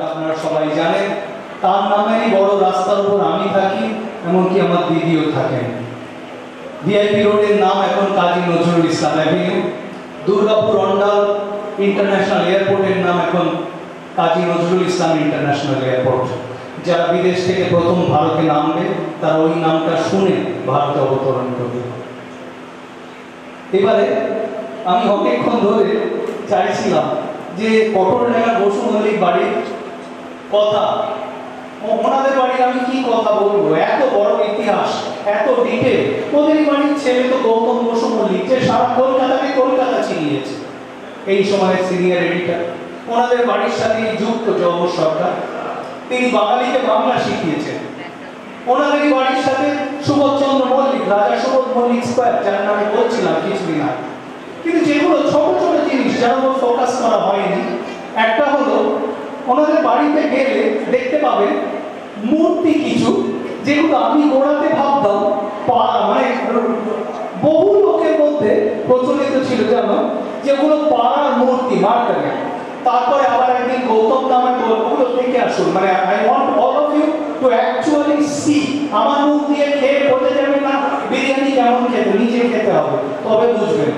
আপনারা সবাই জানেন তার নামেরই বড় রাস্তার উপর আমি থাকি, এমনকি আমার দিদিও থাকেন। ভিআইপি রোডের নাম এখন কাজী নজরুল ইসলাম অ্যাভিনিউ। দুর্গাপুর অন্ডাল ইন্টারন্যাশনাল এয়ারপোর্টের নাম এখন কাজী নজরুল ইসলাম ইন্টারন্যাশনাল এয়ারপোর্ট। যারা বিদেশ থেকে প্রথম ভারতে নামবে তারা ওই নামটা শুনে ভারতে অবতরণ করবে। এবারে আমি অনেকক্ষণ ধরে চাইছিলাম যে পটলডাঙ্গা বসু মল্লিক বাড়ির কথা, ওনাদের বাড়ির আমি কি কথা বলবো, এত বড় ইতিহাস, এত ডিটেল। ওদের বাড়ির ছেলে তো গৌতম বসু মল্লিক, যে সারা কলকাতাকে কলকাতা চিনিয়েছে, এই সময়ের সিনিয়র এডিটর। ওনাদের বাড়ির সাথে যুক্ত জগৎ সরকার, তিনি বাঙালিকে বাংলা শিখিয়েছেন। ওনাদের বাড়ির সাথে সুবোধচন্দ্র মল্লিক, রাজা সুবোধ মল্লিক স্কোয়ার, যার নামে বলছিলাম কিছুদিন আগে। কিন্তু যেগুলো ছোট ছোট জিনিস যার উপর ফোকাস করা হয়নি, একটা হলো ওনাদের বাড়িতে গেলে দেখতে পাবেন মূর্তি কিছু, যেগুলো আমি গোড়াতে ভাবতাম মানে বহু লোকের মধ্যে প্রচলিত ছিল, জানো, যেগুলো পাড়ার মূর্তি মার্কারে। তারপরে আবার একদিন গৌতম নামে গল্পগুলো থেকে আসুন, মানে I want all of you to actually see. আমার মুখ দিয়ে খেয়ে বলতে যাবে না বিরিয়ানি কেমন খেতে, নিজে খেতে হবে, তবে বুঝবেন।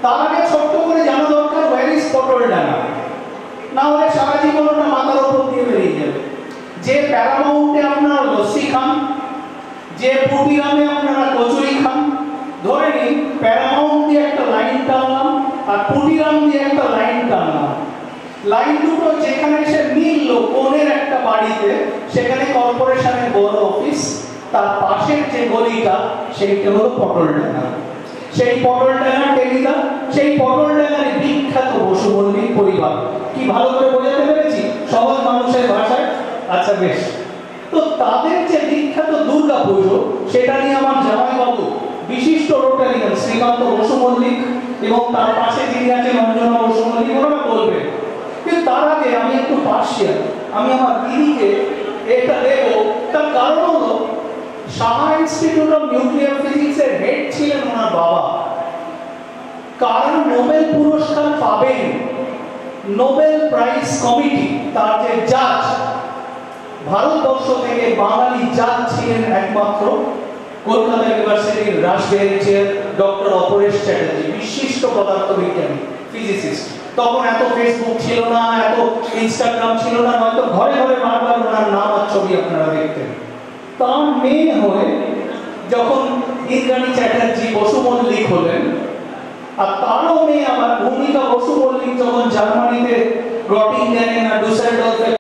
তার আগে ছোট্ট করে জানা দরকার ওয়্যার ইজ পটলডাঙ্গা, না হলে সারা জীবন ওটা মাথার উপর দিয়ে বেরিয়ে যাবে। যে প্যারামাউন্টে আপনারা লস্যি খান, যে পুটিরামে আপনারা কচুরি খান, ধরে নিন প্যারামাউন্ট দিয়ে একটা লাইন টানলাম আর পুটিরাম দিয়ে একটা লাইন টানলাম, লাইন দুটো যেখানে এসে মিলল কোণের একটা বাড়িতে, সেখানে কর্পোরেশনের বড় অফিস, তার পাশের যে গলিটা সেইটা হলো পটলডাঙ্গা। সেই পটলডাঙ্গা টেলিদা, সেই পটলডাঙ্গার বিখ্যাত বসু মল্লিক পরিবার। কি ভালো করে বোঝাতে পেরেছি সহজ মানুষের ভাষায়? আচ্ছা বেশ। তো তাদের যে বিখ্যাত দুর্গা পুজো, সেটা নিয়ে আমার জামাইবাবু বিশিষ্ট রোটারিয়ান শ্রীকান্ত বসু মল্লিক এবং তার পাশে যিনি আছেন অঞ্জনা বসু মল্লিক, ওনারা বলবেন। কিন্তু তার আগে আমি একটু পার্সিয়াল, আমি আমার দিদিকে এটা দেবো। তার কারণ হলো সাহা ইনস্টিটিউট অফ নিউক্লিয়ার ফিজিক্সের হেড ছিলেন ওনার বাবা। কারণ নোবেল পুরস্কার পাবেন নোবেল প্রাইজ কমিটি, তার যে জাজ, ভারতবর্ষ থেকে বাঙালি জাজ ছিলেন একমাত্র কলকাতা ইউনিভার্সিটির রাসবিহারী চেয়ার ডক্টর অপরেশ চ্যাটার্জি, বিশিষ্ট পদার্থবিজ্ঞানী, ফিজিসিস্ট। তখন এত ফেসবুক ছিল না, এত ইনস্টাগ্রাম ছিল না, নয়তো ঘরে ঘরে বারবার ওনার নাম আর ছবি আপনারা দেখতেন। তার মেয়ে হয়ে যখন ইন্দ্রাণী চ্যাটার্জি বসু মল্লিক হলেন, আর তারও মেয়ে আমার ভূমিকা বসু মল্লিক যখন জার্মানিতে গ্রটিঙ্গেনে না ডুসেলডর্ফে